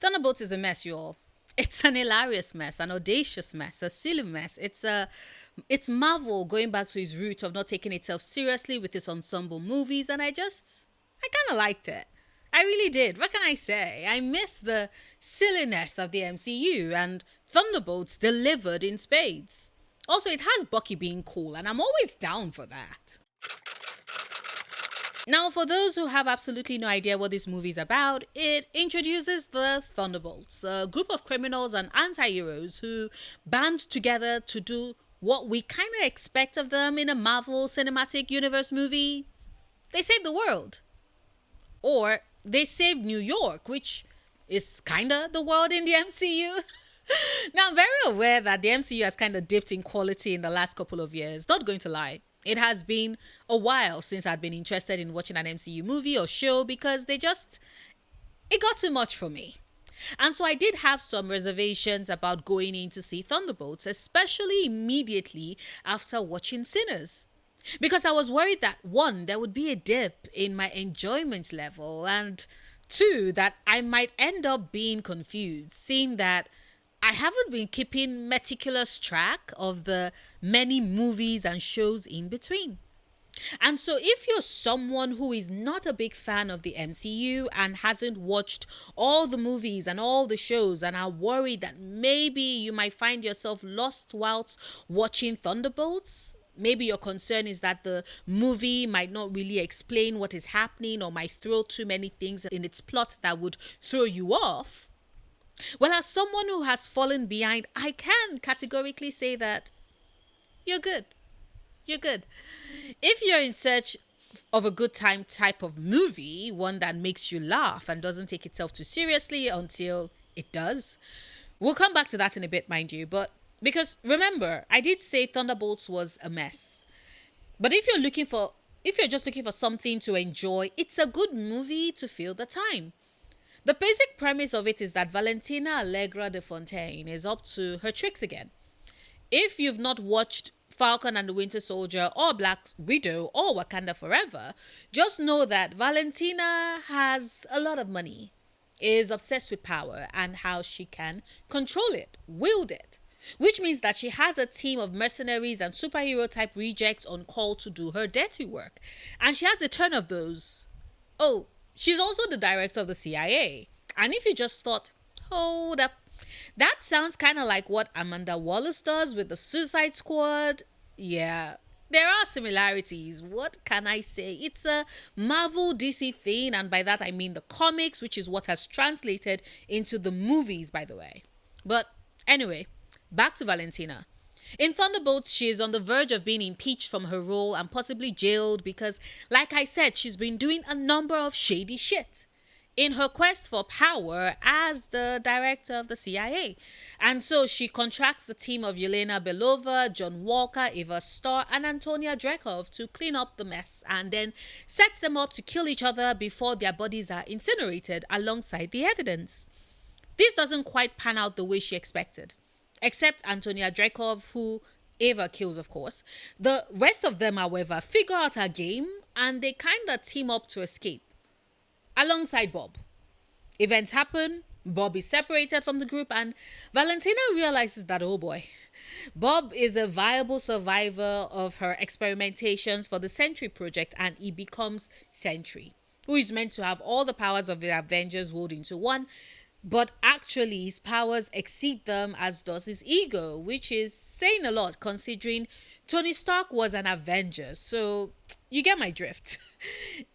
Thunderbolts is a mess, you all. It's an hilarious mess, an audacious mess, a silly mess. It's Marvel going back to its root of not taking itself seriously with its ensemble movies, and I kind of liked it. I really did. What can I say? I miss the silliness of the MCU, and Thunderbolts delivered in spades. Also, it has Bucky being cool, and I'm always down for that. Now, for those who have absolutely no idea what this movie is about, it introduces the Thunderbolts, a group of criminals and anti heroes who band together to do what we kind of expect of them in a Marvel Cinematic Universe movie. They save the world. Or they save New York, which is kind of the world in the MCU. Now, I'm very aware that the MCU has kind of dipped in quality in the last couple of years. Not going to lie. It has been a while since I'd been interested in watching an MCU movie or show because it got too much for me. And so I did have some reservations about going in to see Thunderbolts, especially immediately after watching Sinners. Because I was worried that one, there would be a dip in my enjoyment level, and two, that I might end up being confused, seeing that I haven't been keeping meticulous track of the many movies and shows in between. And so, if you're someone who is not a big fan of the MCU and hasn't watched all the movies and all the shows and are worried that maybe you might find yourself lost whilst watching Thunderbolts, maybe your concern is that the movie might not really explain what is happening or might throw too many things in its plot that would throw you off. Well, as someone who has fallen behind, I can categorically say that you're good. You're good. If you're in search of a good time type of movie, one that makes you laugh and doesn't take itself too seriously until it does, we'll come back to that in a bit, mind you. But because remember, I did say Thunderbolts was a mess. But if you're just looking for something to enjoy, it's a good movie to fill the time. The basic premise of it is that Valentina Allegra de Fontaine is up to her tricks again. If you've not watched Falcon and the Winter Soldier or Black Widow or Wakanda Forever, just know that Valentina has a lot of money, is obsessed with power and how she can control it, wield it. Which means that she has a team of mercenaries and superhero type rejects on call to do her dirty work. And she has a ton of those. Oh, she's also the director of the CIA. And if you just thought, hold up, that sounds kind of like what Amanda Wallace does with the Suicide Squad. Yeah, there are similarities. What can I say? It's a Marvel DC thing, and by that I mean the comics, which is what has translated into the movies, by the way. But anyway, back to Valentina. In Thunderbolts, she is on the verge of being impeached from her role and possibly jailed because, like I said, she's been doing a number of shady shit in her quest for power as the director of the CIA. And so she contracts the team of Yelena Belova, John Walker, Eva Starr, and Antonia Drekhov to clean up the mess and then sets them up to kill each other before their bodies are incinerated alongside the evidence. This doesn't quite pan out the way she expected, except Antonia Drekhov, who Eva kills, of course. The rest of them, however, figure out her game and they kind of team up to escape alongside Bob. Events happen, Bob is separated from the group, and Valentina realizes that, oh boy, Bob is a viable survivor of her experimentations for the Sentry Project, and he becomes Sentry, who is meant to have all the powers of the Avengers rolled into one, but actually his powers exceed them, as does his ego, which is saying a lot considering Tony Stark was an Avenger, so you get my drift.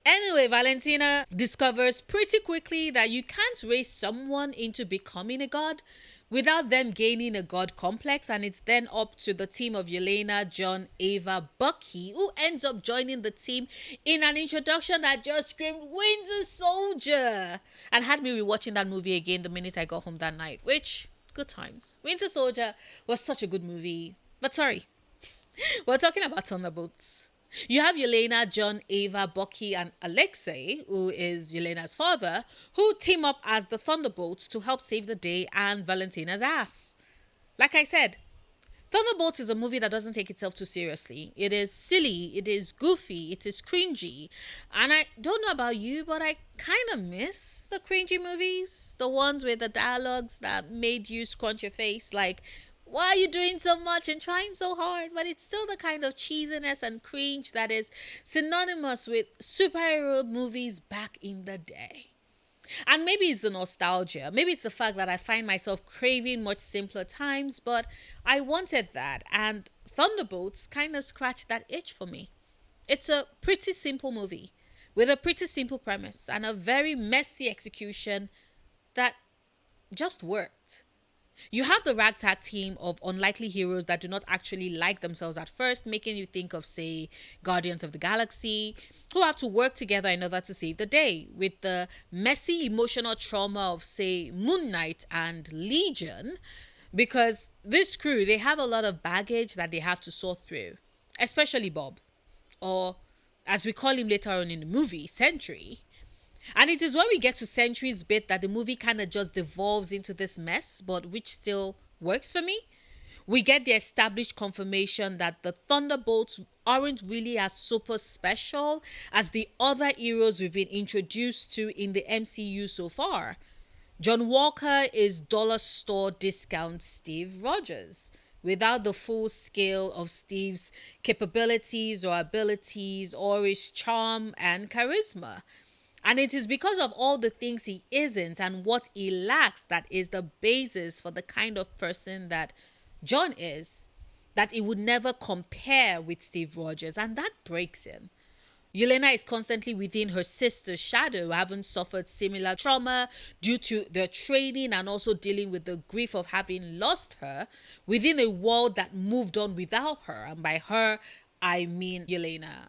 Anyway, Valentina discovers pretty quickly that you can't raise someone into becoming a god without them gaining a god complex, and it's then up to the team of Yelena, John, Ava, Bucky, who ends up joining the team in an introduction that just screamed Winter Soldier and had me rewatching that movie again the minute I got home that night, which, good times. Winter Soldier was such a good movie. But sorry, we're talking about Thunderbolts. You have Yelena, John, Ava, Bucky, and Alexei, who is Yelena's father, who team up as the Thunderbolts to help save the day and Valentina's ass. Like I said, Thunderbolts is a movie that doesn't take itself too seriously. It is silly, it is goofy, it is cringy. And I don't know about you, but I kind of miss the cringy movies. The ones with the dialogues that made you scrunch your face like, why are you doing so much and trying so hard? But it's still the kind of cheesiness and cringe that is synonymous with superhero movies back in the day. And maybe it's the nostalgia. Maybe it's the fact that I find myself craving much simpler times, but I wanted that. And Thunderbolts kind of scratched that itch for me. It's a pretty simple movie with a pretty simple premise and a very messy execution that just worked. You have the ragtag team of unlikely heroes that do not actually like themselves at first, making you think of, say, Guardians of the Galaxy, who have to work together in order to save the day, with the messy emotional trauma of, say, Moon Knight and Legion, because this crew, they have a lot of baggage that they have to sort through, especially Bob, or as we call him later on in the movie, Sentry. And it is when we get to Century's bit that the movie kind of just devolves into this mess, but which still works for me. We get the established confirmation that the Thunderbolts aren't really as super special as the other heroes we've been introduced to in the MCU so far. John Walker is dollar store discount Steve Rogers, without the full scale of Steve's capabilities or abilities or his charm and charisma. And it is because of all the things he isn't and what he lacks that is the basis for the kind of person that John is, that he would never compare with Steve Rogers, and that breaks him. Yelena is constantly within her sister's shadow, having suffered similar trauma due to their training and also dealing with the grief of having lost her within a world that moved on without her. And by her, I mean Yelena.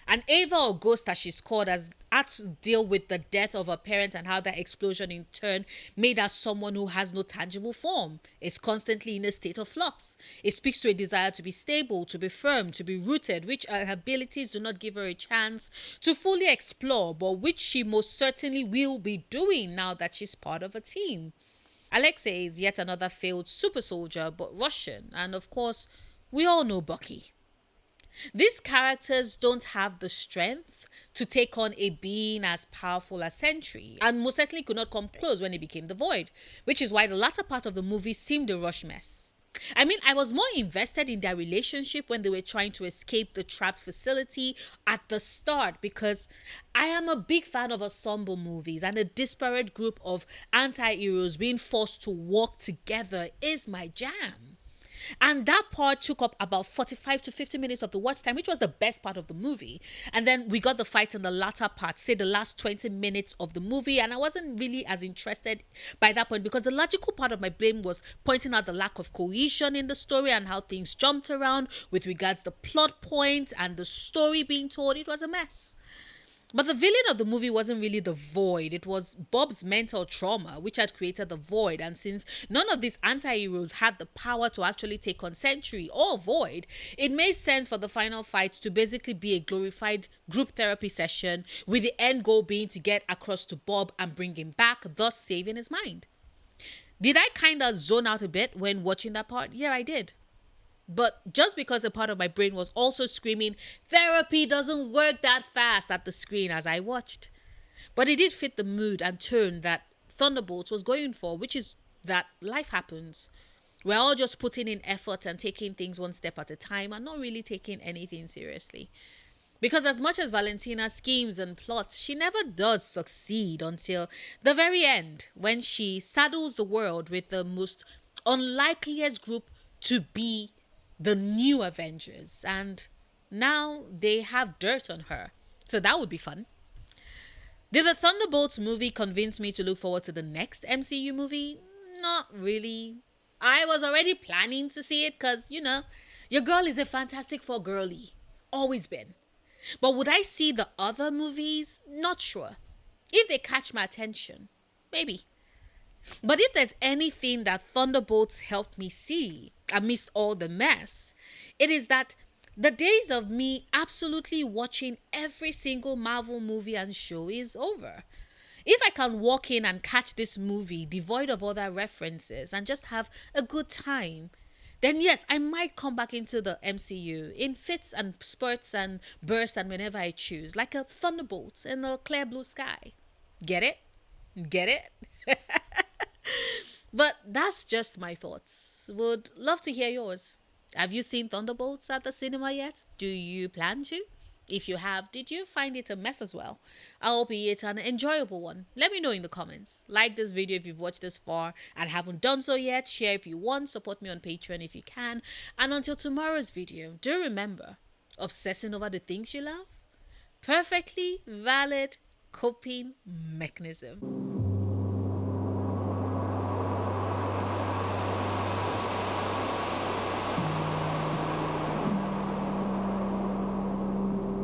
And Ava, or Ghost as she's called, has had to deal with the death of her parents and how that explosion in turn made her someone who has no tangible form. Is constantly in a state of flux. It speaks to a desire to be stable, to be firm, to be rooted, which her abilities do not give her a chance to fully explore, but which she most certainly will be doing now that she's part of a team. Alexei is yet another failed super soldier, but Russian, and of course, we all know Bucky. These characters don't have the strength to take on a being as powerful as Sentry, and most certainly could not come close when he became the Void, which is why the latter part of the movie seemed a rush mess. I mean, I was more invested in their relationship when they were trying to escape the trapped facility at the start, because I am a big fan of ensemble movies, and a disparate group of anti-heroes being forced to work together is my jam. And that part took up about 45 to 50 minutes of the watch time, which was the best part of the movie. And then we got the fight in the latter part, say the last 20 minutes of the movie. And I wasn't really as interested by that point, because the logical part of my brain was pointing out the lack of cohesion in the story and how things jumped around with regards to plot points and the story being told. It was a mess. But the villain of the movie wasn't really the Void. It was Bob's mental trauma, which had created the Void. And since none of these anti-heroes had the power to actually take on Sentry or Void, it made sense for the final fight to basically be a glorified group therapy session, with the end goal being to get across to Bob and bring him back, thus saving his mind. Did I kind of zone out a bit when watching that part? Yeah, I did. But just because a part of my brain was also screaming, therapy doesn't work that fast at the screen as I watched. But it did fit the mood and tone that Thunderbolts was going for, which is that life happens. We're all just putting in effort and taking things one step at a time and not really taking anything seriously. Because as much as Valentina schemes and plots, she never does succeed until the very end, when she saddles the world with the most unlikeliest group to be the new Avengers, and now they have dirt on her. So that would be fun. Did the Thunderbolts movie convince me to look forward to the next MCU movie? Not really. I was already planning to see it because, your girl is a Fantastic Four girly. Always been. But would I see the other movies? Not sure. If they catch my attention, maybe. But if there's anything that Thunderbolts helped me see amidst all the mess, it is that the days of me absolutely watching every single Marvel movie and show is over. If I can walk in and catch this movie devoid of other references and just have a good time, then yes, I might come back into the MCU in fits and spurts and bursts and whenever I choose, like a Thunderbolts in a clear blue sky. Get it? Get it? But that's just my thoughts. Would love to hear yours. Have you seen Thunderbolts at the cinema yet? Do you plan to? If you have, did you find it a mess as well? Albeit an enjoyable one. Let me know in the comments. Like this video if you've watched this far and haven't done so yet. Share if you want. Support me on Patreon if you can. And until tomorrow's video, do remember, obsessing over the things you love? Perfectly valid coping mechanism.